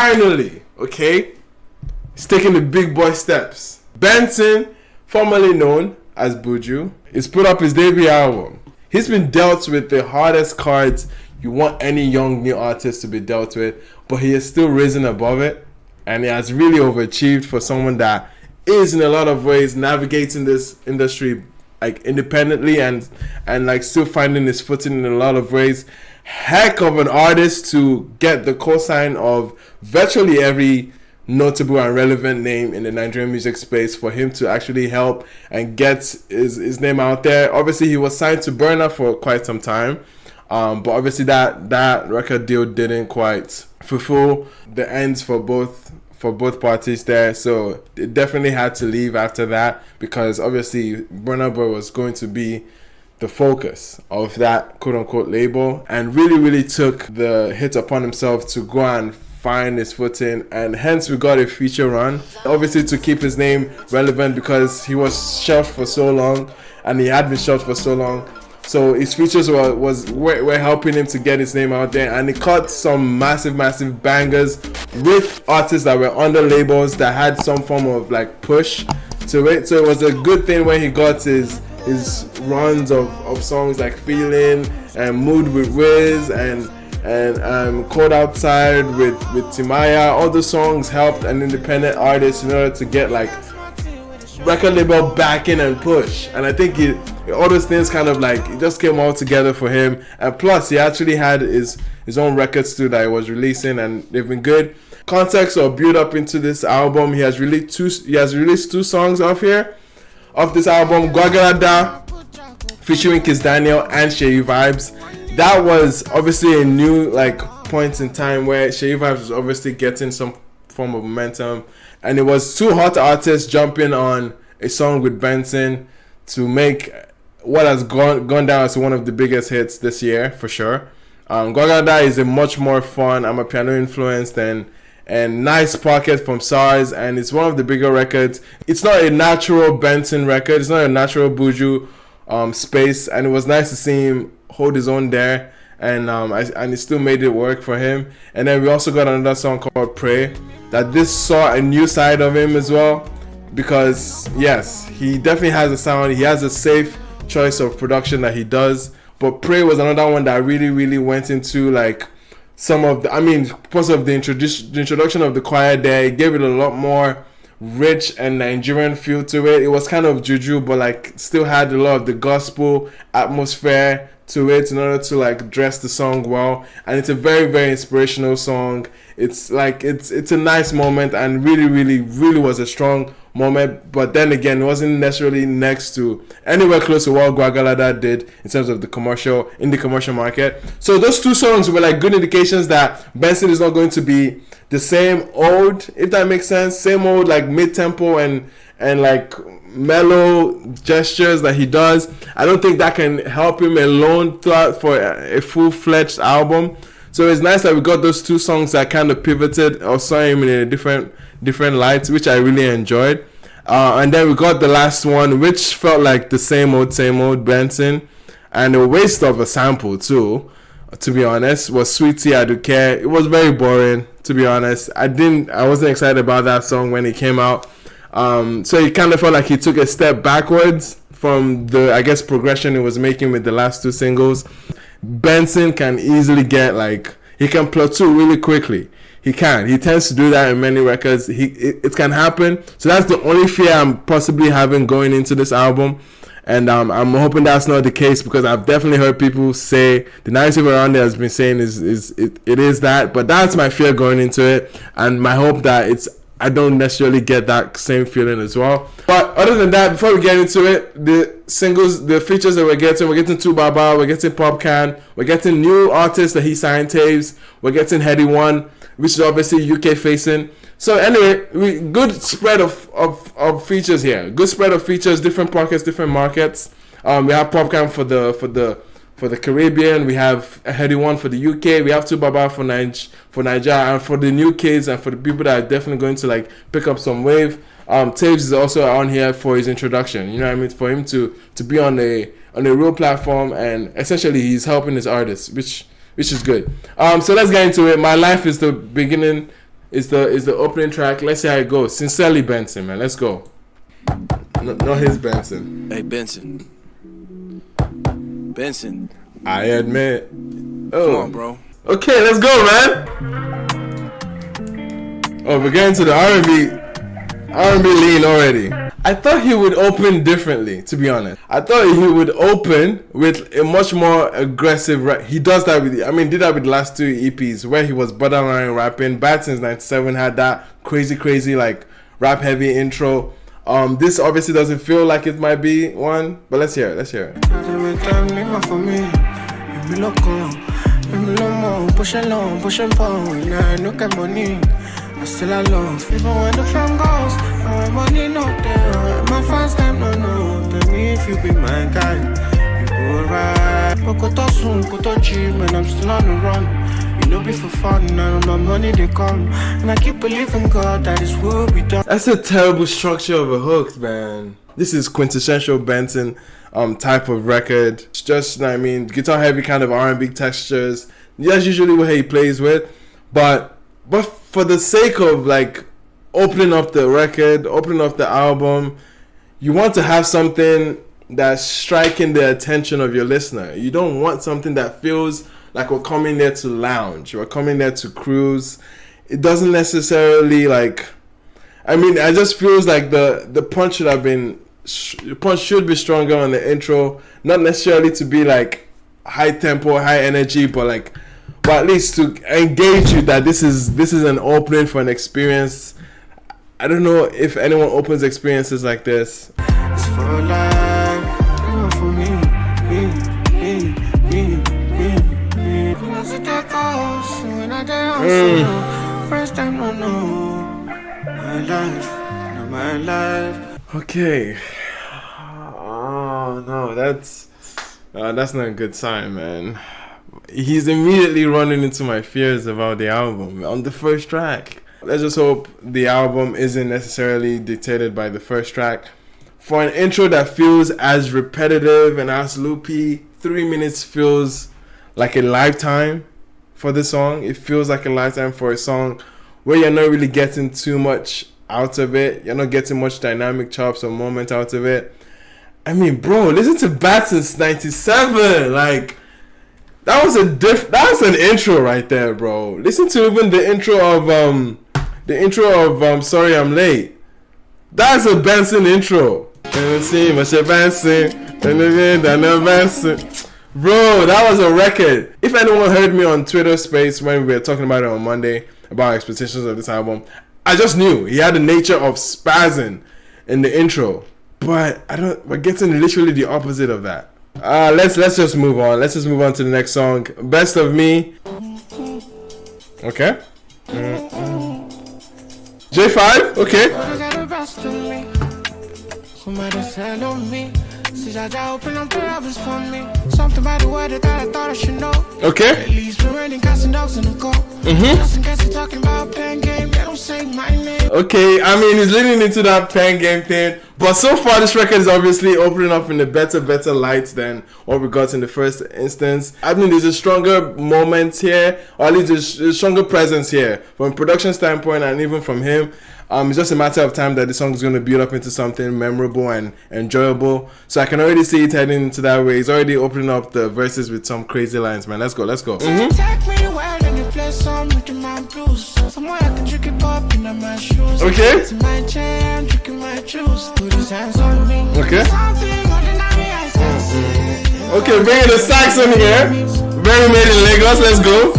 finally, okay, he's taking the big boy steps. Benson, formerly known as Buju, is put up his debut album. He's been dealt with the hardest cards you want any young new artist to be dealt with, but he is still risen above it, and he has really overachieved for someone that is in a lot of ways navigating this industry like independently and like still finding his footing in a lot of ways. Heck of an artist to get the cosign of virtually every notable and relevant name in the Nigerian music space for him to actually help and get his name out there. Obviously, he was signed to Burna for quite some time, but obviously that record deal didn't quite fulfill the ends for both parties there, so it definitely had to leave after that, because obviously Burna Boy was going to be the focus of that quote-unquote label, and really took the hit upon himself to go and find his footing, and hence we got a feature run, obviously to keep his name relevant, because he was shelved for so long, and he had been shelved for so long. So his features were helping him to get his name out there, and he caught some massive bangers with artists that were under labels that had some form of like push to it. So it was a good thing when he got his runs of songs like Feeling and Mood with Wiz and Cold Outside with Timaya. All those songs helped an independent artist in order to get like record label backing and push, and I think all those things kind of like it just came all together for him. And plus he actually had his own records too that he was releasing, and they've been good. Context or build up into this album, he has released two songs off this album: GWAGWALADA featuring Kizz and Seyi Vibez. That was obviously a new like point in time where Seyi Vibez was obviously getting some form of momentum, and it was two hot artists jumping on a song with Benson to make what has gone down as one of the biggest hits this year for sure. GWAGWALADA is a much more fun, I'm a piano influenced and nice pocket from SARS, and it's one of the bigger records. It's not a natural Benson record, it's not a natural Buju space, and it was nice to see him hold his own there, and he still made it work for him. And then we also got another song called Pray, that this saw a new side of him as well, because yes, he definitely has a sound, he has a safe choice of production that he does, but Pray was another one that really went into like some of the, because of the introduction of the choir there, it gave it a lot more rich and Nigerian feel to it. It was kind of juju, but like still had a lot of the gospel atmosphere to it in order to like dress the song well, and it's a very inspirational song. It's like it's a nice moment, and really was a strong moment, but then again it wasn't necessarily next to anywhere close to what GWAGWALADA did in terms of the commercial market. So those two songs were like good indications that Benson is not going to be the same old, if that makes sense, same old like mid-tempo and like mellow gestures that he does. I don't think that can help him alone throughout for a full-fledged album. So it's nice that we got those two songs that kind of pivoted or saw him in a different lights, which I really enjoyed. And then we got the last one, which felt like the same old Benson, and a waste of a sample too, to be honest, was Sweetie Aduke. It was very boring, to be honest. I wasn't excited about that song when it came out. So it kind of felt like he took a step backwards from the, I guess, progression he was making with the last two singles. Benson can easily get like, he can plateau really quickly. He tends to do that in many records. It can happen. So that's the only fear I'm possibly having going into this album. And I'm hoping that's not the case, because I've definitely heard people say the narrative around it has been saying it is that, but that's my fear going into it, and my hope that I don't necessarily get that same feeling as well. But other than that, before we get into it, the singles, the features that we're getting 2 Baba, we're getting Popcaan, we're getting new artists that he signed, Taves, we're getting Headie One, which is obviously UK facing. So anyway, good spread of features here. Good spread of features, different pockets, different markets. We have Popcaan for the Caribbean. We have Headie One for the UK. We have 2 Baba for Nigeria, and for the new kids and for the people that are definitely going to like pick up some wave. Taves is also on here for his introduction. You know what I mean? For him to be on a real platform, and essentially he's helping his artists, which is good. So let's get into it. My Life is the beginning. is the opening track. Let's see how it goes. Sincerely, Benson, man. Let's go. Not his Benson. Hey, Benson. Benson. I admit. Oh. Come on, bro. Okay, let's go, man. Oh, we're getting to the R&B lean already. I thought he would open differently, to be honest. I thought he would open with a much more aggressive rap. He does that with, did that with the last 2 EPs where he was borderline rapping. Bad Since 97 had that crazy like rap heavy intro. This obviously doesn't feel like it might be one, but let's hear it. I still alone, even when the fame goes, my money not there. My fans them no know. Tell me if you be my guy, you go right. But go to soon, go to gym, and I'm still on the run. You know be for fun, and my money they come, and I keep believing God that this will be done. That's a terrible structure of a hook, man. This is quintessential Benson type of record. It's just, guitar heavy kind of R&B textures. That's usually what he plays with, but for the sake of like opening up the record, opening up the album, you want to have something that's striking the attention of your listener. You don't want something that feels like we're coming there to lounge, we're coming there to cruise. It doesn't necessarily like, I just feels like the punch should be stronger on the intro, not necessarily to be like high tempo, high energy, but at least to engage you that this is an opening for an experience. I don't know if anyone opens experiences like this. It's for life, for me. First time I know my life. Okay. Oh no, that's not a good sign, man. He's immediately running into my fears about the album on the first track. Let's just hope the album isn't necessarily dictated by the first track. For an intro that feels as repetitive and as loopy, 3 minutes feels like a lifetime for the song. It feels like a lifetime for a song where you're not really getting too much out of it. You're not getting much dynamic chops or moment out of it. Bro, listen to Bad Since 97. Like, that was an intro right there, bro. Listen to even the intro of Sorry I'm Late. That's a Benson intro. Bro, that was a record. If anyone heard me on Twitter Space when we were talking about it on Monday about expectations of this album, I just knew he had the nature of spazzing in the intro. But we're getting literally the opposite of that. Let's just move on. Let's just move on to the next song. Best of Me. Okay. J5. Okay. Okay. Okay, he's leading into that pen game thing. But so far, this record is obviously opening up in a better light than what we got in the first instance. There's a stronger moment here, or at least there's a stronger presence here from a production standpoint, and even from him. It's just a matter of time that the song is going to build up into something memorable and enjoyable. So I can already see it heading into that way. He's already opening up the verses with some crazy lines, man. Let's go. Okay. Okay, bringing the sax in here. Very made in Lagos. Let's go.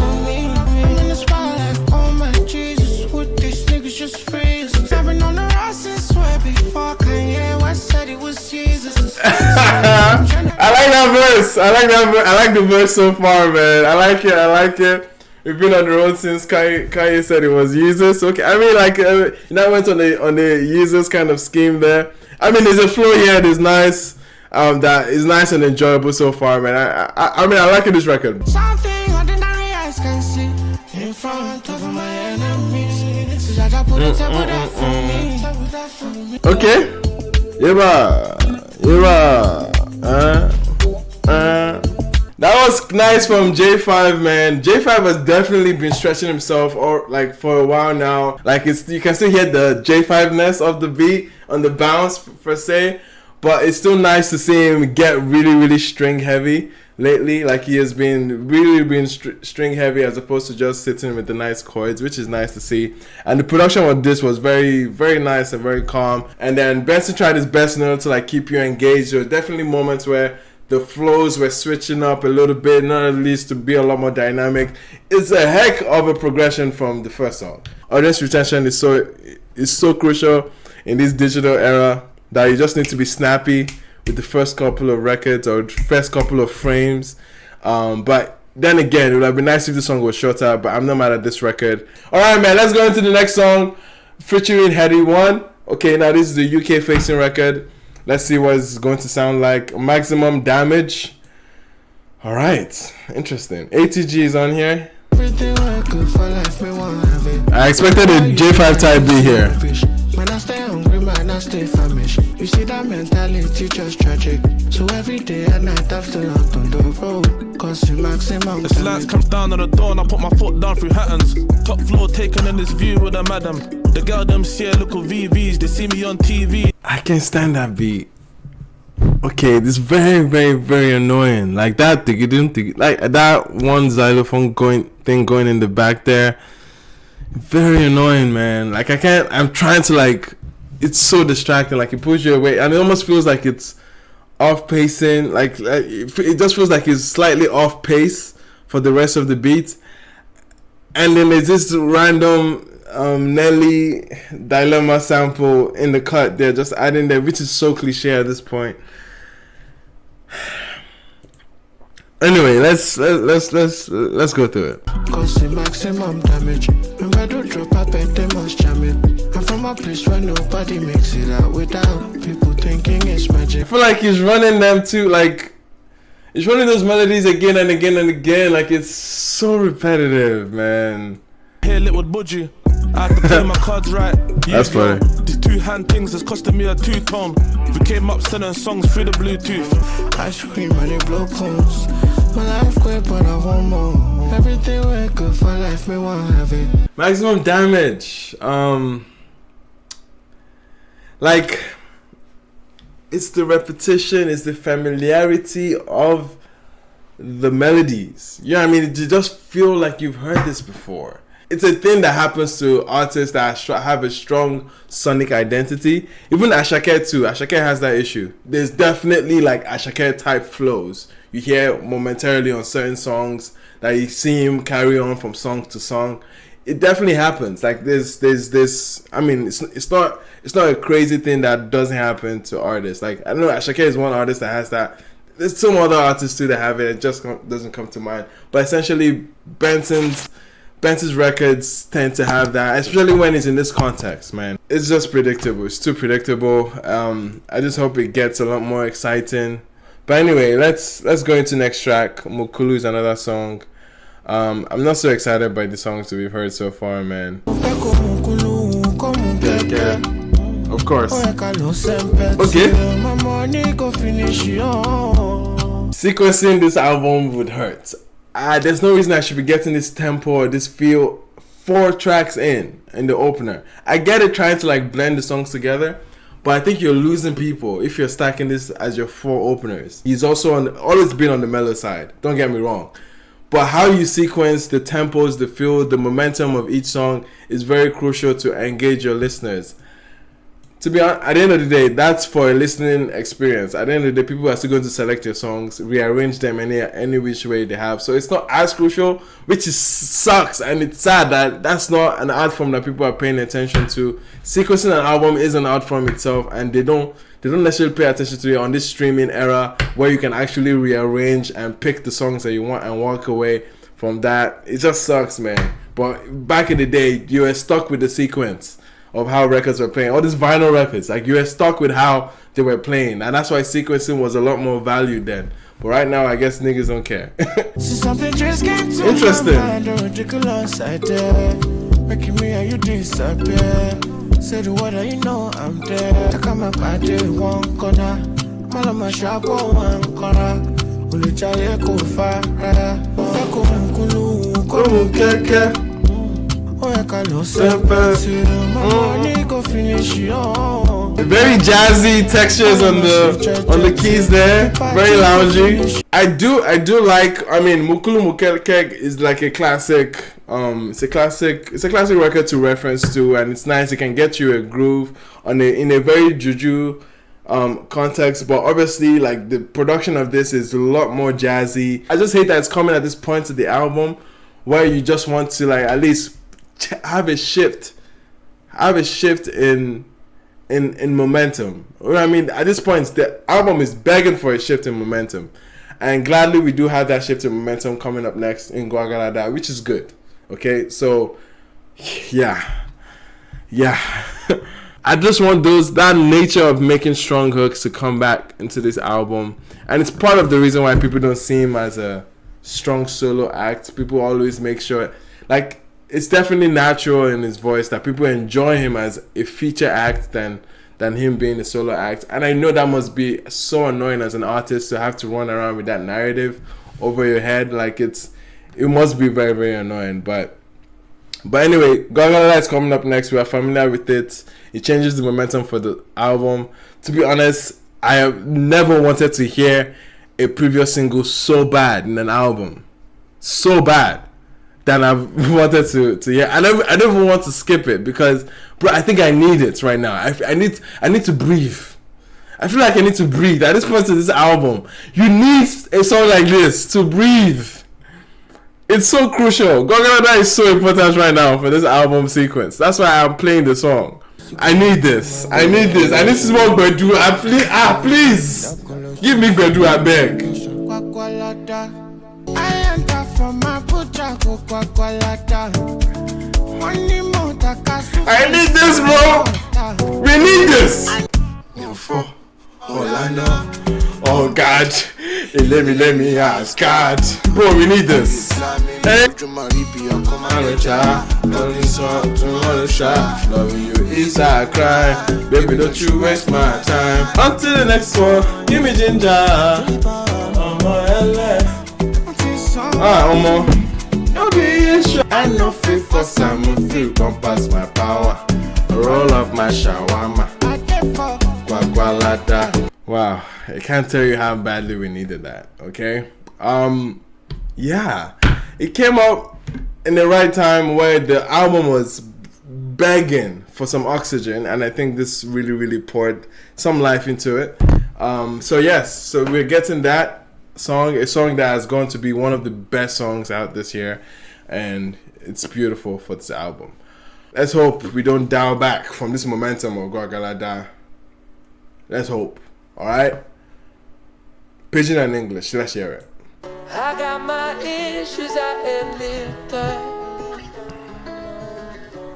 I like that verse. I like the verse so far, man. I like it. We've been on the road since Kanye said it was Jesus. Okay, that went on the Jesus kind of scheme there. There's a flow here that is nice. That is nice and enjoyable so far, man. I like this record. Something ordinary eyes can see in front of my enemies. Okay. That That was nice from J5, man. J5 has definitely been stretching himself or like for a while now. Like you can still hear the J5-ness of the beat on the bounce per se, but it's still nice to see him get really string heavy lately. Like he has been really string heavy as opposed to just sitting with the nice chords, which is nice to see. And the production of this was very nice and very calm. And then Benson tried his best in order to like keep you engaged. There were definitely moments where the flows were switching up a little bit, not at least to be a lot more dynamic. It's a heck of a progression from the first song. Audience retention is so crucial in this digital era that you just need to be snappy with the first couple of records or first couple of frames. But then again, it would have been nice if the song was shorter, but I'm not mad at this record. Alright, man, let's go into the next song featuring Headie One. Okay, now this is the UK facing record. Let's see what it's going to sound like. Maximum Damage. Alright, interesting. ATG is on here. I expected a J5 type B here. When I stay hungry, man, I stay famished. You see that mentality just tragic. So every day and night I've still out on the road. Cause you maximum. The slice comes down on the door and I put my foot down through Hattons. Top floor taking in this view with a madam. The girl them see a little VVs, they see me on TV. I can't stand that beat. Okay, this is very annoying. Like that like that one xylophone going in the back there. Very annoying, man. Like I'm trying to like, it's so distracting. Like it pulls you away and it almost feels like it's off pacing. Like it just feels like it's slightly off pace for the rest of the beat. And then there's this random Nelly Dilemma sample in the cut there, just adding there, which is so cliche at this point. Anyway, let's go through it. Cause the maximum damage. Remember I don't drop a bet, they must jam it. I'm from a place where nobody makes it out without people thinking it's magic. I feel like he's running them too, like he's running those melodies again and again and again. Like it's so repetitive, man. Here lit with Buju. I had to play my cards right. That's funny. These two-hand things has costed me a two-tone. We came up sending songs through the Bluetooth. I scream and they blow cones. My life quick but I want more. Everything we're good for life, me want have it. Maximum Damage. Like it's the repetition, it's the familiarity of the melodies. You know what I mean? You just feel like you've heard this before. It's a thing that happens to artists that have a strong sonic identity. Even Asake too. Asake has that issue. There's definitely like Asake type flows you hear momentarily on certain songs that you see him carry on from song to song. It definitely happens. Like there's this. I mean, it's not a crazy thing that doesn't happen to artists. Like I know Asake is one artist that has that. There's some other artists too that have it. It just doesn't come to mind. But essentially, Benson's records tend to have that, especially when it's in this context, man. It's just predictable. It's too predictable. I just hope it gets a lot more exciting. But anyway, let's go into next track. Mukulu is another song. I'm not so excited by the songs that we've heard so far, man. Yeah. Of course. Okay. Sequencing this album would hurt. There's no reason I should be getting this tempo or this feel 4 tracks in the opener. I get it trying to like blend the songs together, but I think you're losing people if you're stacking this as your 4 openers. He's also always been on the mellow side, don't get me wrong. But how you sequence the tempos, the feel, the momentum of each song is very crucial to engage your listeners. To be honest, at the end of the day, that's for a listening experience. At the end of the day, people are still going to select your songs, rearrange them any which way they have. So it's not as crucial, which sucks, and it's sad that that's not an art form that people are paying attention to. Sequencing an album is an art form itself, and they don't necessarily pay attention to it on this streaming era where you can actually rearrange and pick the songs that you want and walk away from that. It just sucks, man. But back in the day, you were stuck with the sequence of how records were playing. All these vinyl records, like you were stuck with how they were playing, and that's why sequencing was a lot more valued then. But right now, I guess niggas don't care. Interesting. Making me and you disappear. Say the word and you know I'm there. Take my body one corner. Malama shop one corner. Ule chaye ko fa, ofe ko mukulu, ko Keke. oya kalo sempe. Money go finish yo. Very jazzy textures on the keys there. Very loungy. I do like. I mean, Mukulu Mukeke is like a classic. It's a classic record to reference to, and it's nice. It can get you a groove in a very juju context, but obviously, like, the production of this is a lot more jazzy. I just hate that it's coming at this point of the album where you just want to, like, at least have a shift in momentum. You know what I mean? At this point, the album is begging for a shift in momentum, and gladly we do have that shift in momentum coming up next in GWAGWALADA, which is good. Okay, so yeah. I just want that nature of making strong hooks to come back into this album, and it's part of the reason why people don't see him as a strong solo act. People always make sure, like, it's definitely natural in his voice that people enjoy him as a feature act than him being a solo act. And I know that must be so annoying as an artist to have to run around with that narrative over your head. Like, it must be very, very annoying. But anyway, GWAGWALADA is coming up next. We are familiar with it. It changes the momentum for the album. To be honest, I have never wanted to hear a previous single so bad in an album. So bad. Than I've wanted to hear. I don't even want to skip it because, bro, I think I need it right now. I need to breathe. I feel like I need to breathe. At this point of this album, you need a song like this to breathe. It's so crucial. GWAGWALADA is so important right now for this album sequence. That's why I'm playing the song. I need this. I need this more Bedu. Please. Give me Bedu, I beg. I enter from my Buju GWAGWALADA. I need this, bro. We need this. Oh God, let me ask God, bro. We need this. Hey. Loving you is I cry, baby. Don't you waste my time. Until the next one, give me ginger. Omo. I know fit for some feel come past my power. Roll up my shawarma. GWAGWALADA. Wow, I can't tell you how badly we needed that. Okay. Yeah, it came out in the right time where the album was begging for some oxygen, and I think this really, really poured some life into it. So we're getting that song, a song that has gone to be one of the best songs out this year, and it's beautiful for this album. Let's hope we don't dial back from this momentum of GWAGWALADA. Let's hope. Alright? Pidgin and English, let's hear it. I got my issues, I admit that.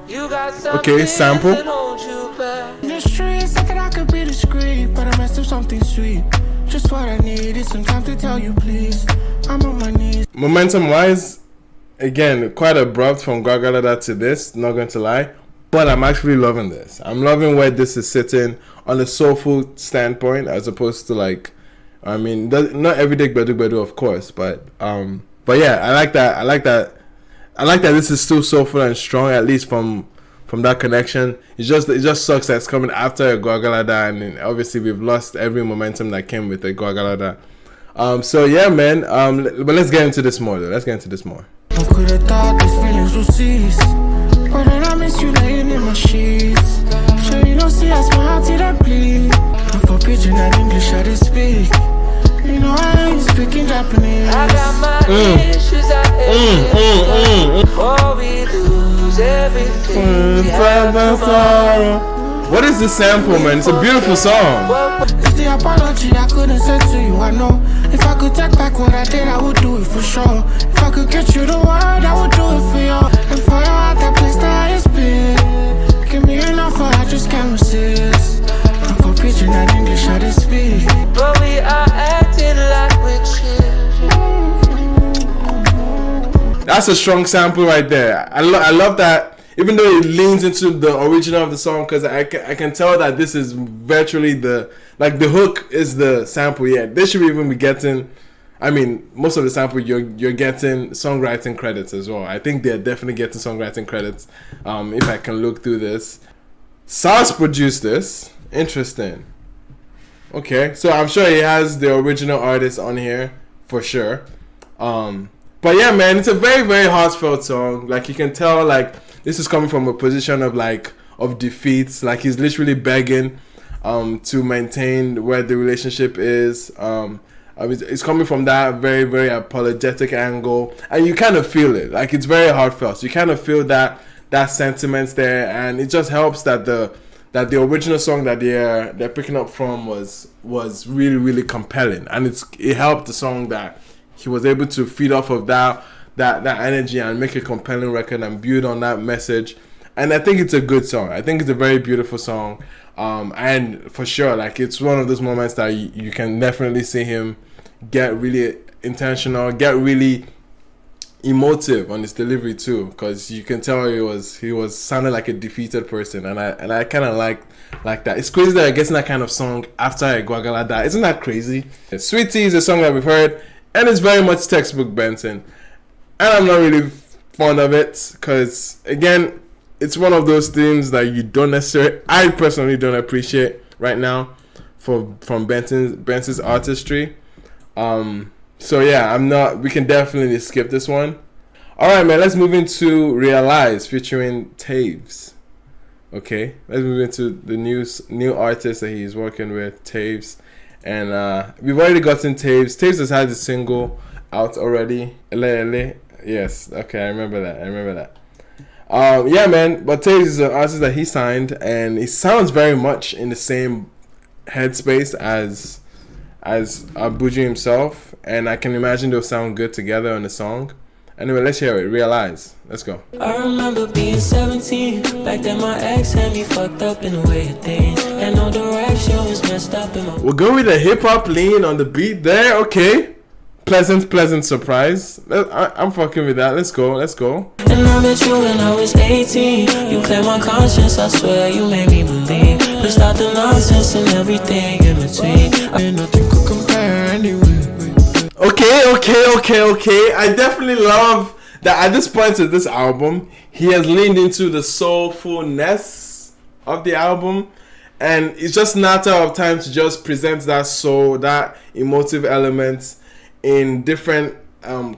You got Okay, sample. In the streets, I thought I could be discreet, but I messed up something sweet. Just what I need is some time to tell you, please. I'm on my knees. Momentum wise, again, quite abrupt from GWAGWALADA to this, not going to lie. But I'm actually loving this. I'm loving where this is sitting on a soulful standpoint, as opposed to, like, I mean, not everyday bedu, of course, but yeah, I like that. I like that this is still soulful and strong, at least from that connection. It just sucks that it's coming after a GWAGWALADA, and obviously we've lost every momentum that came with the GWAGWALADA. So yeah, man. But let's get into this more, though. Let's get into this more. I could have thought these feelings would cease, but then I miss you laying in my sheets. Sure you don't see as my heart that bleed. I'm for Pidgin and English I just speak. You know I ain't speaking Japanese. I got my issues, I before we lose everything. What is this sample, man? It's a beautiful song. It's the apology I couldn't say to you, I know. If I could take back what I did, I would do it for sure. If I could get you the word, I would do it for you. And for your heart, that place the highest bid. Give me an offer, I just can't resist. I'm for Pidgin and English, I just speak. But we are acting like we're children. That's a strong sample right there. I love that. Even though it leans into the original of the song, because I can tell that this is virtually the hook is the sample. Yeah, they should even be getting I mean, most of the sample you're getting songwriting credits as well. I think they're definitely getting songwriting credits. If I can look through this, Sars produced this. Interesting. Okay, so I'm sure he has the original artist on here for sure. But yeah, man, it's a very, very heartfelt song. Like, you can tell, like, this is coming from a position of defeat. Like, he's literally begging to maintain where the relationship is. It's coming from that very, very apologetic angle, and you kind of feel it. Like, it's very heartfelt. So you kind of feel that sentiment there, and it just helps that the original song that they're picking up from was really, really compelling, and it helped the song that he was able to feed off of that energy and make a compelling record and build on that message. And I think it's a good song. I think it's a very beautiful song, and for sure, like, it's one of those moments that you can definitely see him get really intentional, get really emotive on his delivery too, because you can tell he was sounding like a defeated person, and I kind of like that. It's crazy that I'm getting that kind of song after a GWAGWALADA. Isn't that crazy? Sweet Tea is a song that we've heard, and it's very much textbook Benson, and I'm not really fond of it because, again, it's one of those things that I personally don't appreciate right now from Benson's artistry. So yeah, we can definitely skip this one. Alright, man, let's move into Realize featuring Taves. Okay, let's move into the new artist that he's working with, Taves. And we've already gotten Taves. Taves has had a single out already. Ele. Yes, okay, I remember that. Yeah, man, but Taves is an artist that he signed, and he sounds very much in the same headspace as Buju himself, and I can imagine they'll sound good together on the song. Anyway, let's hear it. Realize. Let's go. I remember being 17. Back then my ex had me fucked up in the way of things, and no direction was messed up in my... We'll go with a hip-hop lean on the beat there. Okay. Pleasant surprise. I'm fucking with that. Let's go. And I met you when I was 18. You cleared my conscience, I swear you made me believe. Let's stop the nonsense and everything in between. Nothing could compare anyway. Okay. I definitely love that at this point of this album, he has leaned into the soulfulness of the album, and it's just a matter of time to just present that soul, that emotive element in different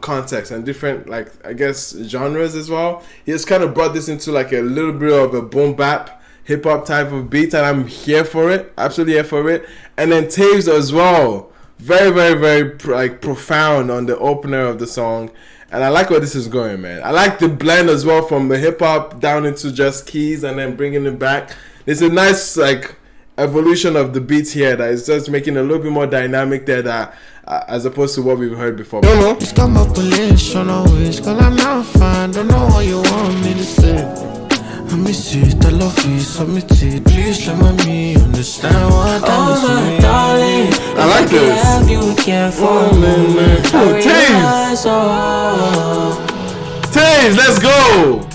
contexts and different, like, I guess, genres as well. He has kind of brought this into like a little bit of a boom bap hip hop type of beat, and I'm here for it, absolutely here for it. And then Taves as well, very, very, very like profound on the opener of the song, and I like where this is going, man. I like the blend as well from the hip hop down into just keys and then bringing it back. There's a nice like evolution of the beats here that is just making it a little bit more dynamic there, that as opposed to what we've heard before. It's got my police on always, cause I'm not fine. Don't know what you want me to say. I miss it, I love you, submit it. Please let me understand what I Oh my darling, I like this. Have you care for me? Taves, let's go.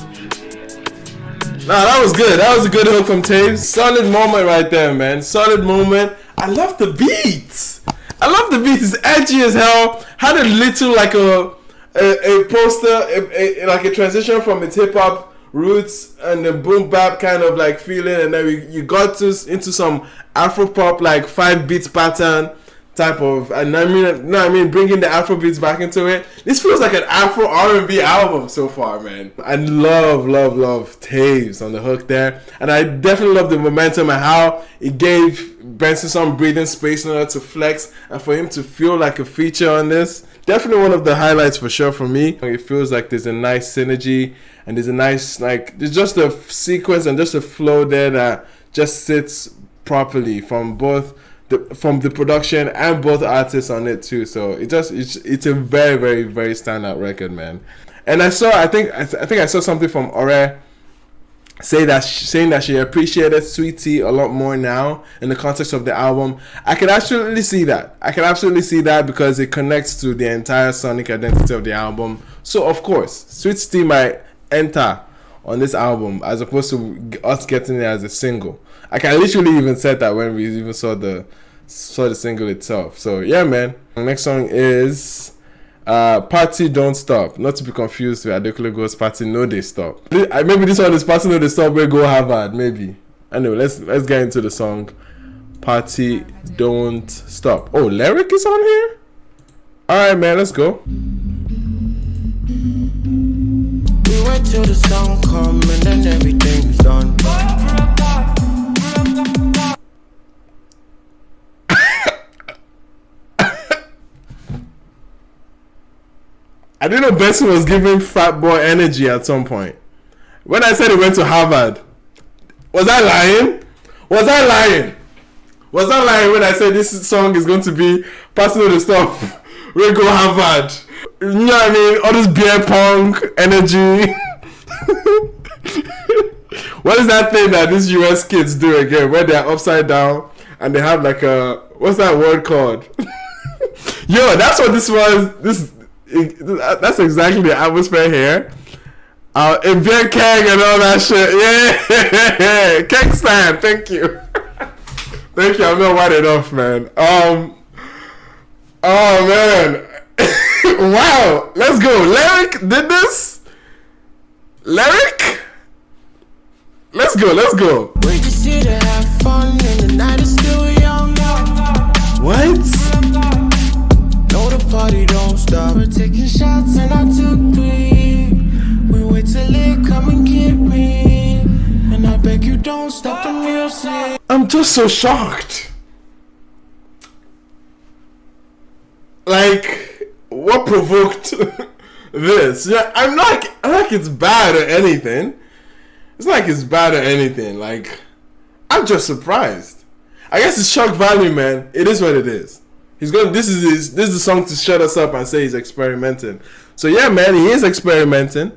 Nah, that was good. That was a good hook from Taves. Solid moment right there, man. Solid moment. I love the beats. It's edgy as hell. Had a little like a poster, like a transition from its hip hop roots and the boom bap kind of like feeling, and then you got into some Afro pop like 5 beats pattern type of, and I mean bringing the Afro beats back into it. This feels like an Afro R&B album so far, man. I love Taves on the hook there, and I definitely love the momentum and how it gave Benson some breathing space in order to flex and for him to feel like a feature on this. Definitely one of the highlights for sure for me. It feels like there's a nice synergy and there's a nice, like, there's just a sequence and just a flow there that just sits properly from the production and both artists on it too. So it's a very, very, very standout record, man. And I think I saw something from Ore saying that she appreciated Sweet Tea a lot more now in the context of the album. I can absolutely see that because it connects to the entire sonic identity of the album. So of course, Sweet Tea might enter on this album as opposed to us getting it as a single. I can literally even said that when we even saw the saw the single itself. So yeah, man. The next song is Party Don't Stop. Not to be confused with Aduke Goes Party No They Stop. Maybe this one is Party No They Stop where Go Harvard, maybe. Anyway, let's get into the song Party Don't Stop. Oh, lyric is on here? Alright, man, let's go. We wait till the sun come and then everything's done. I didn't know Benson was giving frat boy energy at some point. When I said he went to Harvard, was I lying? Was I lying? Was I lying when I said this song is going to be personal to stuff? We go Harvard. You know what I mean? All this beer pong energy. What is that thing that these US kids do again? Where they're upside down and they have like a, what's that word called? Yo, that's what this was. That's exactly the atmosphere here. In beer keg and all that shit. Yeah, keg stand. Thank you. Thank you. I'm not white enough, man. Oh man. Wow. Let's go. Lyric did this. Lyric. Let's go. Let's go. We just here to have fun and the night is still young. What? No, the party don't stop. We're taking shots and I took 3. We wait till it come and get me. And I beg you don't stop the music. I'm just so shocked. Like, what provoked this? Yeah, I'm not like it's bad or anything. It's not like it's bad or anything. Like, I'm just surprised. I guess it's shock value, man. It is what it is. He's going. This is the song to shut us up and say he's experimenting. So yeah, man, he is experimenting.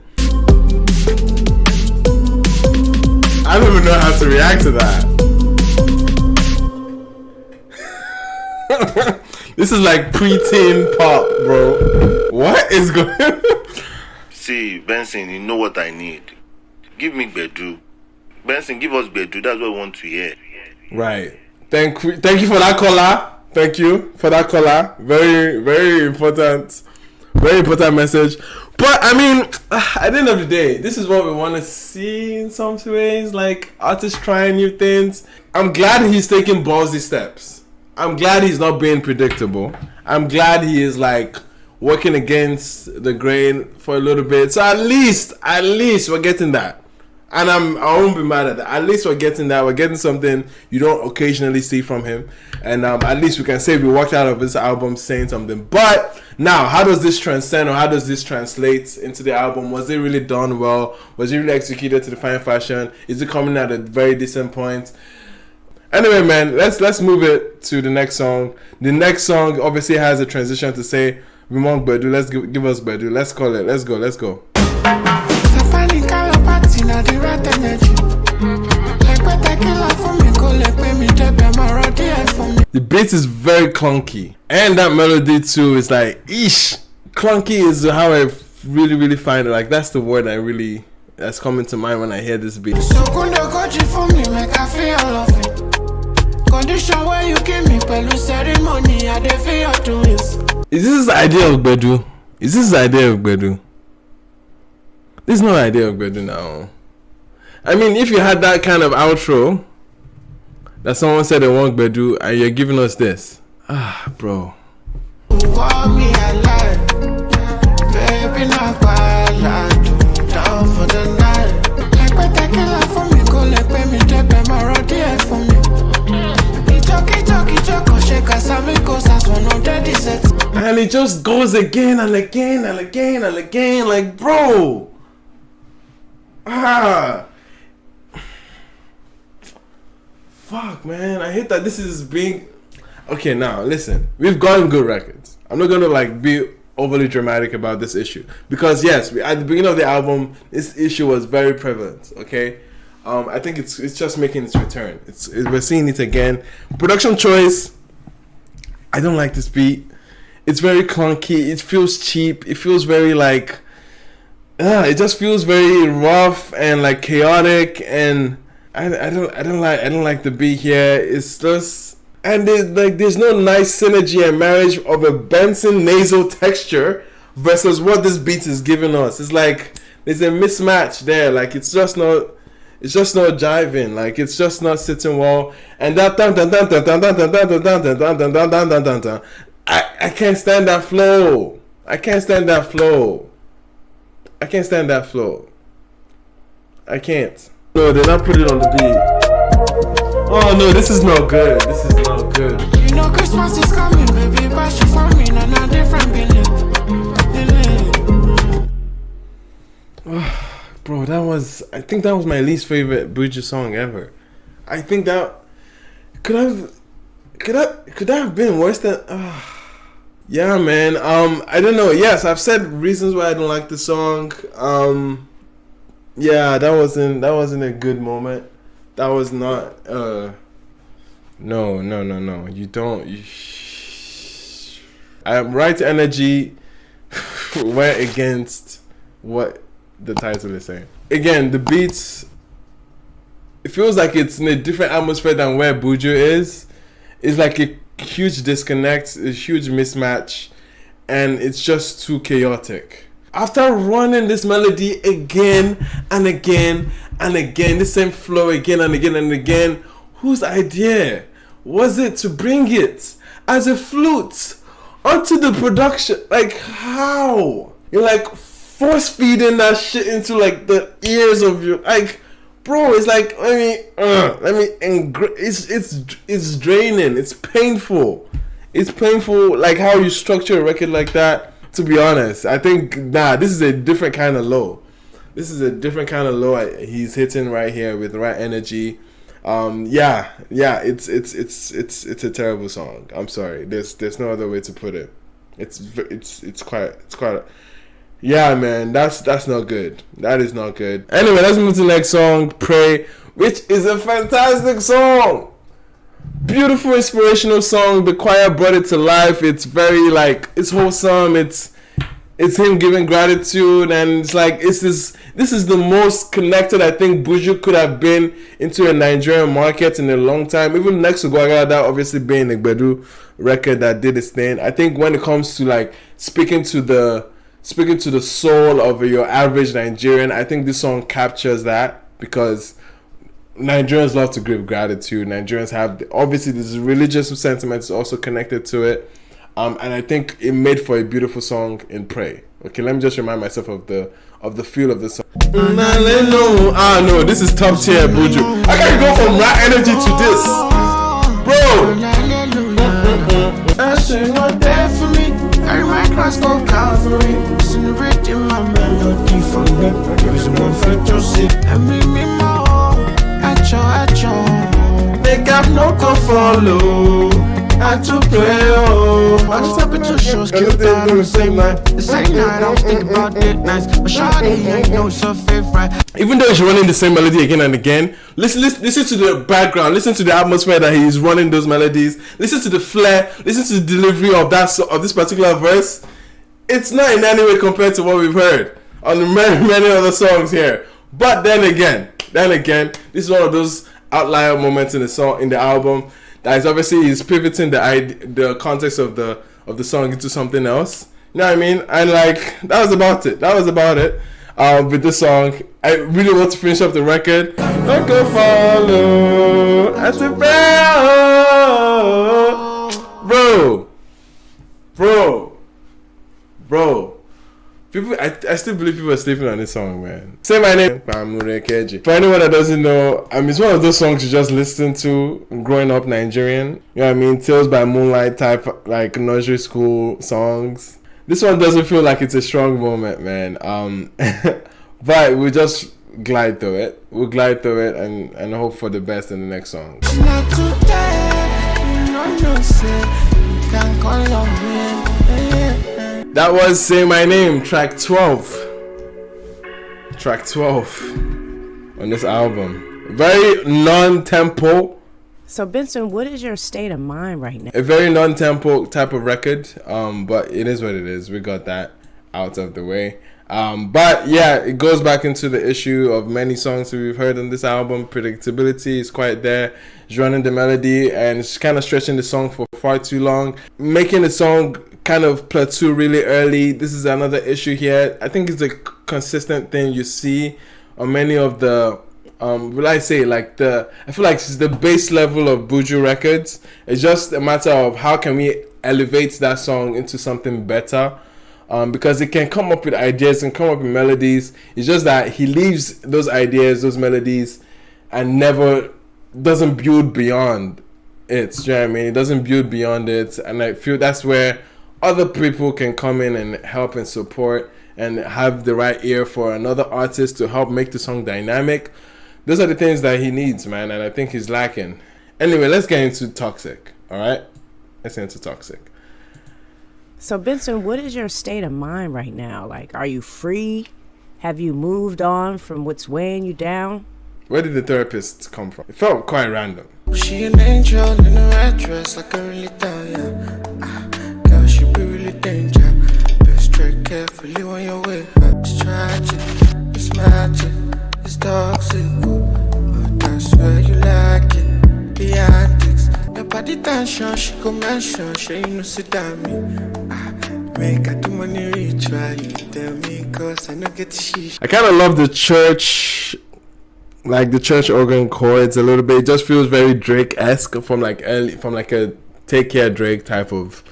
I don't even know how to react to that. This is like preteen pop, bro. What is going? See, Benson, you know what I need. Give me Bedu. Benson, give us Bedu. That's what we want to hear. Right. Thank you for that caller. Thank you for that caller. Very, very important. Very important message. But I mean, at the end of the day, this is what we want to see in some ways. Like artists trying new things. I'm glad he's taking ballsy steps. I'm glad he's not being predictable. I'm glad he is like working against the grain for a little bit. So at least we're getting that. And I won't be mad at that. At least we're getting that. We're getting something you don't occasionally see from him. And at least we can say we walked out of this album saying something. But now, how does this transcend or how does this translate into the album? Was it really done well? Was it really executed to the fine fashion? Is it coming at a very decent point? Anyway, man, let's move it to the next song. The next song obviously has a transition to say, we want Bedu. Let's give us Bedu. Let's call it. Let's go. The beat is very clunky, and that melody too is like, eesh. Clunky is how I really find it. Like that's the word that's coming to mind when I hear this beat. So for me, make I feel love it. Condition where you give me pelu ceremony, I dey feel to it. Is this the idea of Bedu? This is not the idea of Bedu now. I mean, if you had that kind of outro that someone said they want Bedu and you're giving us this, bro. Want me alive, baby, not bad, down for the night. Like what I kill for me, go like me, take them around here for me. And it just goes again and again and again and again, like bro. Fuck, man, I hate that this is being. Okay, now listen, we've gotten good records. I'm not gonna like be overly dramatic about this issue because yes, at the beginning of the album, this issue was very prevalent. Okay, I think it's just making its return. We're seeing it again. Production choice. I don't like this beat. It's very clunky. It feels cheap. It feels very like. It just feels very rough and like chaotic, and I don't like the beat here. It's just And there's no nice synergy and marriage of a Benson nasal texture versus what this beat is giving us. It's like there's a mismatch there. Like it's just not jiving. Like it's just not sitting well. And that I can't stand that flow. I can't. No, they not put it on the beat. Oh no, this is not good. You know Christmas is coming, baby, but she for me, and a different feeling. Bro, I think that was my least favorite Buju song ever. I think that could that have been worse than yeah, man. I don't know. Yes, I've said reasons why I don't like the song. Yeah, that wasn't a good moment. That was not no. You don't right energy went against what the title is saying. Again, the beats, it feels like it's in a different atmosphere than where Buju is. It's like a huge disconnect, a huge mismatch, and it's just too chaotic. After running this melody again and again and again, the same flow again and again and again, whose idea was it to bring it as a flute onto the production? Like, how? You're like force feeding that shit into like the ears of your, like, bro, it's like, it's draining. It's painful. It's painful, like how you structure a record like that. To be honest, I think this is a different kind of low. He's hitting right here with the right energy. It's a terrible song. I'm sorry. There's no other way to put it. It's quite. Yeah, man, that's not good. That is not good. Anyway, let's move to the next song, Pray, which is a fantastic song. Beautiful, inspirational song. The choir brought it to life. It's very, like, it's wholesome. It's him giving gratitude, and it's like, this is the most connected I think Buju could have been into a Nigerian market in a long time. Even next to GWAGWALADA, obviously being a Bedu record that did its thing. I think when it comes to like speaking to the soul of your average Nigerian, I think this song captures that, because Nigerians love to give gratitude. Nigerians have, obviously, this religious sentiment is also connected to it, and I think it made for a beautiful song in Pray. Okay, let me just remind myself of the feel of the song. No, this is top tier Buju. I can't go from rap energy to this, bro. You're not there for me. Carry my cross, go Calvary. Celebrating my melody for me. There is one for to see. And bring me more. Acho. Make up no go follow. I to pray, oh. I just happen to shows killed out on the same night. The same night, I was thinking about it nice. But shawty ain't no so favorite. Even though he's running the same melody again and again, listen to the background, listen to the atmosphere that he's running those melodies, listen to the flair, listen to the delivery of this particular verse. It's not in any way compared to what we've heard on the many other songs here. But then again, this is one of those outlier moments in the album that is obviously he's pivoting the context of the song into something else. You know what I mean? And like that was about it. With this song, I really want to finish up the record. Don't go follow as a bro. People, I still believe people are sleeping on this song, man. Say my name. For anyone that doesn't know, it's one of those songs you just listen to growing up Nigerian. You know what I mean? Tales by Moonlight type, like nursery school songs. This one doesn't feel like it's a strong moment, man. But we'll just glide through it. We'll glide through it and hope for the best in the next song. That was Say My Name, track 12. Track 12 on this album. Very non-tempo. So Benson, what is your state of mind right now? A very non-tempo type of record, but it is what it is. We got that out of the way. But yeah, it goes back into the issue of many songs that we've heard on this album. Predictability is quite there. It's running the melody and it's kind of stretching the song for far too long, making the song kind of plateau really early. This is another issue here. I think it's a consistent thing you see on many of the I feel like it's the base level of Buju records. It's just a matter of how can we elevate that song into something better, because it can come up with ideas and come up with melodies. It's just that he leaves those ideas, those melodies, and never doesn't build beyond it. Do you know what I mean? It doesn't build beyond it, and I feel that's where other people can come in and help and support and have the right ear for another artist to help make the song dynamic. Those are the things that he needs, man, and I think he's lacking. Anyway, let's get into Toxic, all right? Let's get into Toxic. So, Benson, what is your state of mind right now? Like, are you free? Have you moved on from what's weighing you down? Where did the therapist come from? It felt quite random. She an angel in a red dress, like a really down, girl, she be really danger. Best tread carefully when you're with her. It's tragic, it's magic, it's toxic, but that's where you like it. The antics, your body tension, she go mention, she no sit down me. Make her do money reach, right? You tell me, cause I no get the shit. I kind of love the church, like the church organ chords a little bit. It just feels very Drake-esque from like a Take Care Drake type of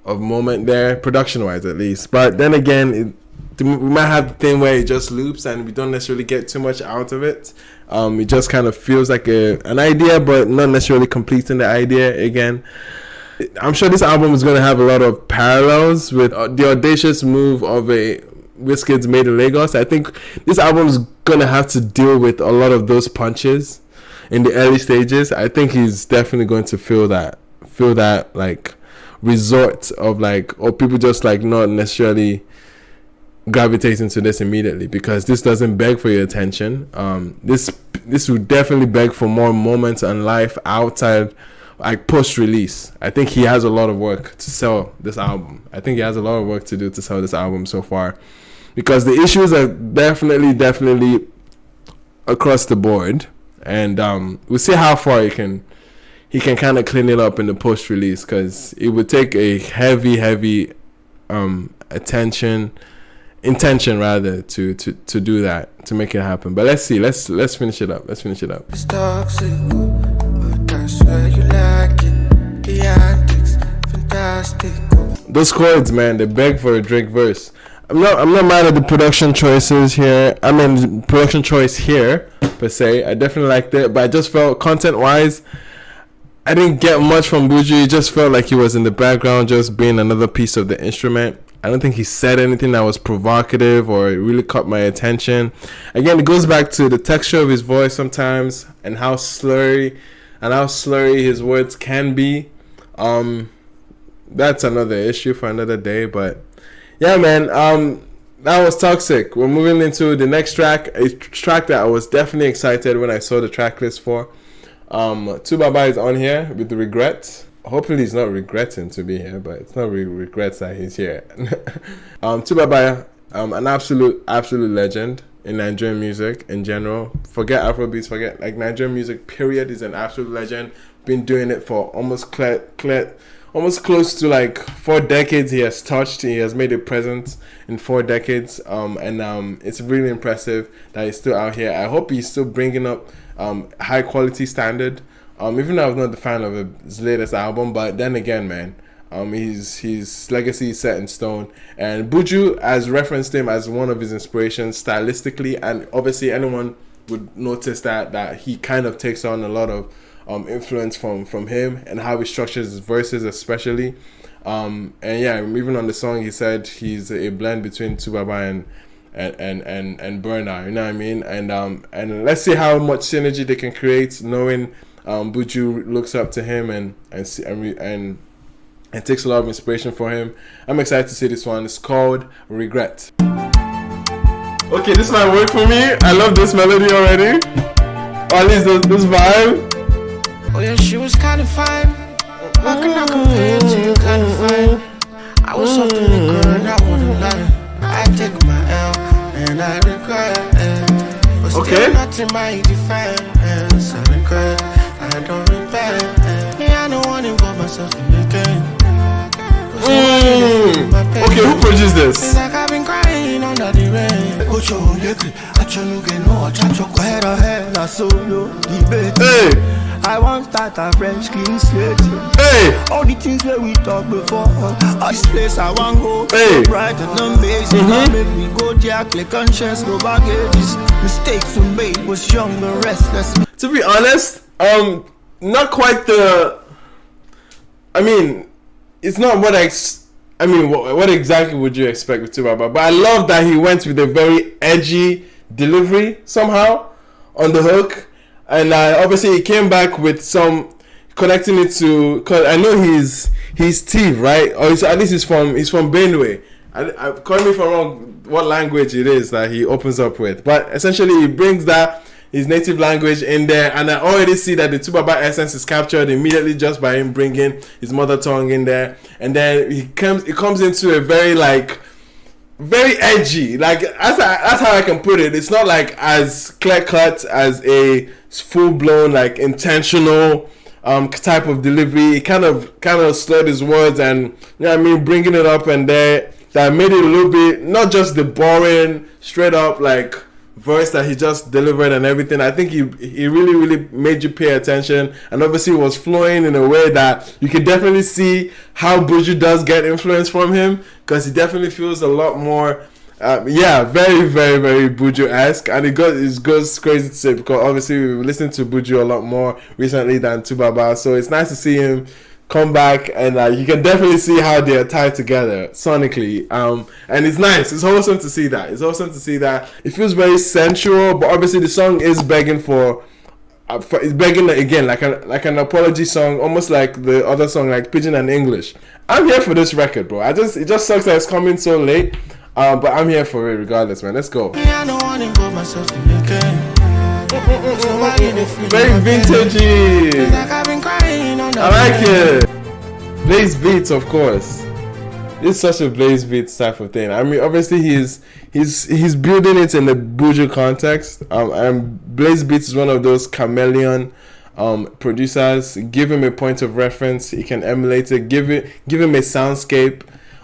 moment there, production wise at least. But then again, we might have the thing where it just loops and we don't necessarily get too much out of it. It just kind of feels like an idea, but not necessarily completing the idea again. I'm sure this album is going to have a lot of parallels with the audacious move of a Wizkid's Made in Lagos. I think this album is going to have to deal with a lot of those punches in the early stages. I think he's definitely going to feel that like resort of like, or people just like not necessarily gravitating to this immediately, because this doesn't beg for your attention. This would definitely beg for more moments and life outside, like post-release. I think he has a lot of work to sell this album. I think he has a lot of work to do to sell this album so far, because the issues are definitely across the board, and we'll see how far he can kind of clean it up in the post-release, because it would take a heavy intention rather to do that, to make it happen. But let's see, let's finish it up. It's toxic, but that's where you like it. The antics, fantastic. Those chords, man, they beg for a Drake verse. I'm not mad at the production choices here. I mean, production choice here per se. I definitely liked it, but I just felt content-wise, I didn't get much from Buju. It just felt like he was in the background, just being another piece of the instrument. I don't think he said anything that was provocative or it really caught my attention. Again, it goes back to the texture of his voice sometimes and how slurry his words can be. That's another issue for another day. But yeah, man, that was Toxic. We're moving into the next track, a track that I was definitely excited when I saw the track list for. Tubaba is on here with the Regret. Hopefully he's not regretting to be here, but it's not really regrets that he's here. Tubaba, an absolute legend in Nigerian music in general. Forget Afrobeats, forget like Nigerian music period. Is an absolute legend. Been doing it for almost close to like 4 decades. He has made a presence in 4 decades. And it's really impressive that he's still out here. I hope he's still bringing up high quality standard. Even though I was not the fan of his latest album, but then again, man, his legacy is set in stone. And Buju has referenced him as one of his inspirations stylistically, and obviously anyone would notice that he kind of takes on a lot of influence from him and how he structures his verses, especially. And yeah, even on the song, he said he's a blend between Tubaba and Burna. You know what I mean? And let's see how much synergy they can create, knowing Buju looks up to him and takes a lot of inspiration for him. I'm excited to see this one. It's called Regret. Okay, this might work for me. I love this melody already. Or at least this vibe. Oh yeah, she was kind of fine. How can I compare to you kind of fine? I was off the liquor and I wanna in my defense. I regret, I don't repent. Yeah, I don't want to involve myself in the game. Okay, who produced this? It's like I've been crying under the rain. Hey! I want start a French clean slate. Hey! All the things where we talked before. This place I want go. Hey! Bright and amazing. Make me go jack, click conscious, go baggages. Mistakes we made was young and restless. To be honest, not quite the. I mean, it's not what what exactly would you expect with Tubaba? But I love that he went with a very edgy delivery somehow on the hook, and obviously he came back with some connecting it to. Cause I know he's Steve, right? Or at least he's from Benue. Correct me if I'm wrong. What language it is that he opens up with? But essentially, he brings that his native language in there, and I already see that the Tubaba essence is captured immediately just by him bringing his mother tongue in there, and then it comes into a very edgy, that's how I can put it. It's not like as clear cut as a full blown intentional type of delivery. It kind of slurred his words, and bringing it up and there, that made it a little bit not just the boring straight up verse that he just delivered and everything. I think he really made you pay attention, and obviously was flowing in a way that you can definitely see how Buju does get influence from him, because he definitely feels a lot more very very Buju-esque, and it goes crazy to say, because obviously we've listened to Buju a lot more recently than Tubaba, so it's nice to see him come back, and you can definitely see how they are tied together sonically, and it's nice. It's wholesome to see that. It feels very sensual, but obviously the song is begging for it's begging again like an apology song, almost like the other song, like Pidgin English. I'm here for this record, bro. It just sucks that it's coming so late, but I'm here for it regardless, man. Let's go. Very vintagey. I like it. Blaze Beats, of course. It's such a Blaze Beats type of thing. I mean, obviously he's building it in the Buju context. And Blaze Beats is one of those chameleon producers. Give him a point of reference, he can emulate it. Give him a soundscape,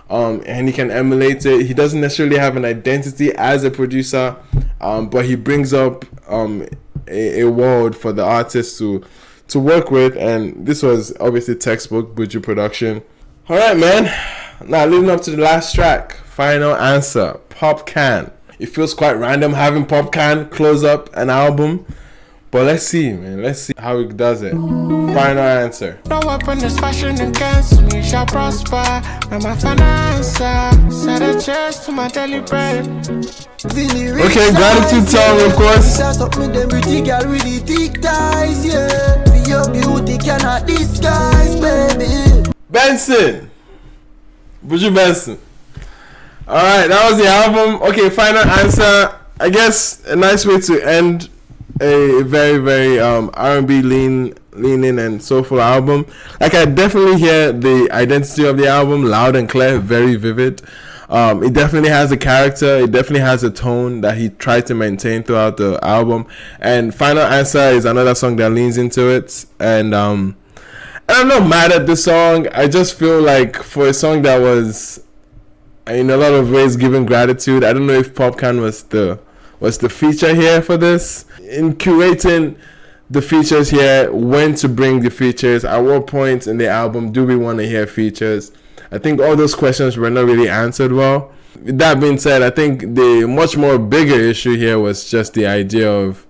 and he can emulate it. He doesn't necessarily have an identity as a producer, but he brings up a world for the artist to work with, and this was obviously textbook Buju production. Alright, man, now leading up to the last track, Final Answer, Popcaan. It feels quite random having Popcaan close up an album, but let's see how he does it. Final Answer. No weapon is fashioned against me shall prosper. Now my final answer, set a chest to my daily bread. Okay, Gratitude song, of course. Benson, Buju Benson. Alright, that was the album. Okay, Final Answer. I guess a nice way to end a very very R&B leaning and soulful album. I definitely hear the identity of the album loud and clear, very vivid. It definitely has a character, it definitely has a tone that he tried to maintain throughout the album, and Final Answer is another song that leans into it. And I'm not mad at the song. I just feel like for a song that was in a lot of ways giving gratitude, I don't know if Popcaan was the feature here for this. In curating the features here, when to bring the features, at what point in the album do we want to hear features? I think all those questions were not really answered well. With that being said, I think the much more bigger issue here was just the idea of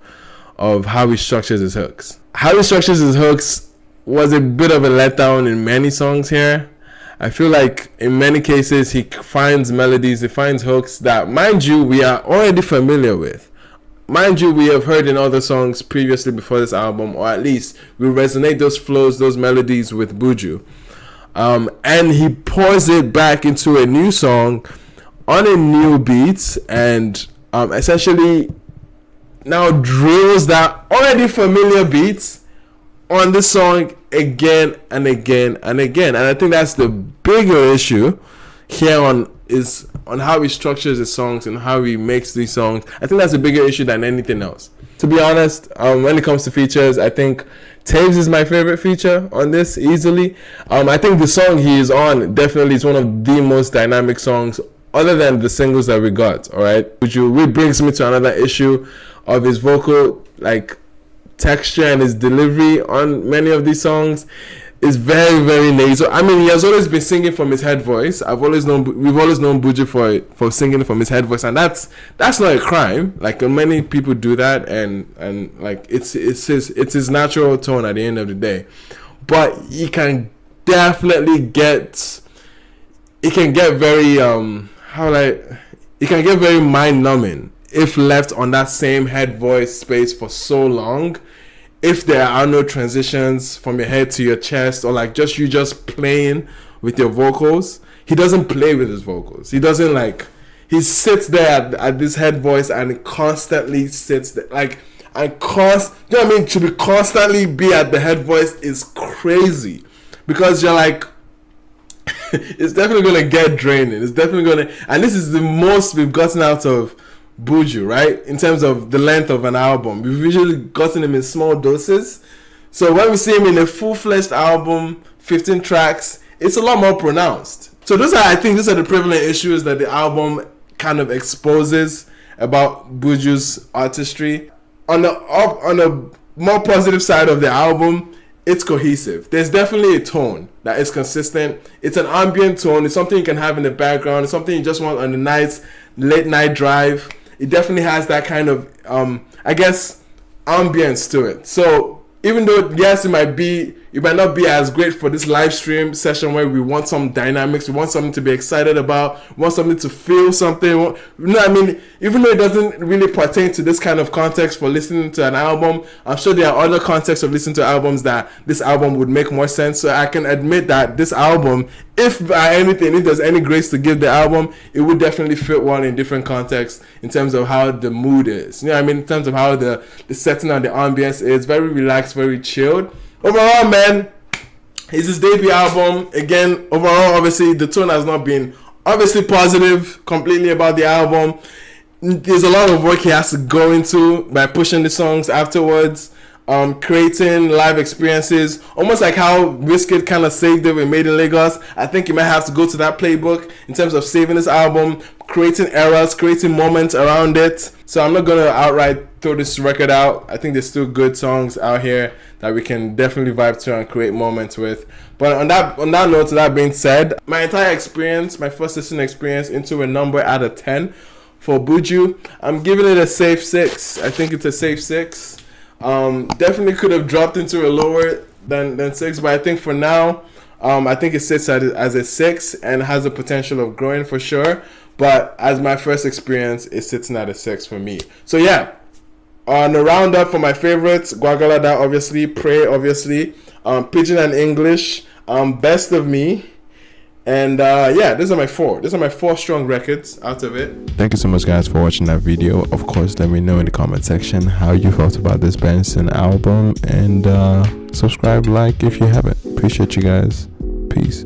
how he structures his hooks. How he structures his hooks was a bit of a letdown in many songs here. I feel like in many cases he finds melodies, he finds hooks that, mind you, we are already familiar with. Mind you, we have heard in other songs previously before this album, or at least we resonate those flows, those melodies with Buju. And he pours it back into a new song on a new beat, and essentially now drills that already familiar beat on the song again and again and again. And I think that's the bigger issue here on is on how he structures his songs and how he makes these songs. I think that's a bigger issue than anything else. To be honest, when it comes to features, I think Taves is my favorite feature on this easily. I think the song he is on definitely is one of the most dynamic songs other than the singles that we got. All right, which brings me to another issue of his vocal like texture and his delivery on many of these songs is very, very nasal. I mean, he has always been singing from his head voice. We've always known Buju for singing from his head voice, and that's not a crime. Like many people do that, and like it's his natural tone at the end of the day. But he can definitely get very very mind numbing if left on that same head voice space for so long. If there are no transitions from your head to your chest, or like just playing with your vocals. He doesn't play with his vocals. He doesn't he sits there at this head voice and constantly sits there. You know what I mean? To constantly be at the head voice is crazy, because you're like, it's definitely gonna get draining. It's definitely gonna, and this is the most we've gotten out of Buju, right? In terms of the length of an album, we've usually gotten him in small doses. So when we see him in a full-fledged album, 15 tracks, it's a lot more pronounced. So I think these are the prevalent issues that the album kind of exposes about Buju's artistry. On the more positive side of the album, it's cohesive. There's definitely a tone that is consistent. It's an ambient tone. It's something you can have in the background. It's something you just want on a nice late night drive. It definitely has that kind of ambience to it. So even though yes, it might not be as great for this live stream session where we want some dynamics, we want something to be excited about, we want something to feel something. You know what I mean? Even though it doesn't really pertain to this kind of context for listening to an album, I'm sure there are other contexts of listening to albums that this album would make more sense. So I can admit that this album, if there's any grace to give the album, it would definitely fit one in different contexts in terms of how the mood is. You know what I mean? In terms of how the setting and the ambience is. Very relaxed, very chilled. Overall, man, it's his debut album. Again, overall, obviously, the tone has not been obviously positive completely about the album. There's a lot of work he has to go into by pushing the songs afterwards. Creating live experiences, almost like how Wizkid kind of saved it with Made in Lagos. I think you might have to go to that playbook in terms of saving this album, creating eras, creating moments around it. So I'm not gonna outright throw this record out. I think there's still good songs out here that we can definitely vibe to and create moments with. But on that note, that being said, my entire experience, my first listening experience, into a number out of 10 for Buju. I'm giving it a safe 6. I think it's a safe 6. Definitely could have dropped into a lower than 6, but I think for now, I think it sits as a 6 and has the potential of growing for sure. But as my first experience, it's sitting at a 6 for me. So yeah, on a roundup for my favorites: GWAGWALADA, obviously; Pray, obviously; Pidgin English; Best of Me. And yeah, these are my 4. These are my 4 strong records out of it. Thank you so much, guys, for watching that video. Of course, let me know in the comment section how you felt about this Benson album, and subscribe, like if you haven't. Appreciate you guys. Peace.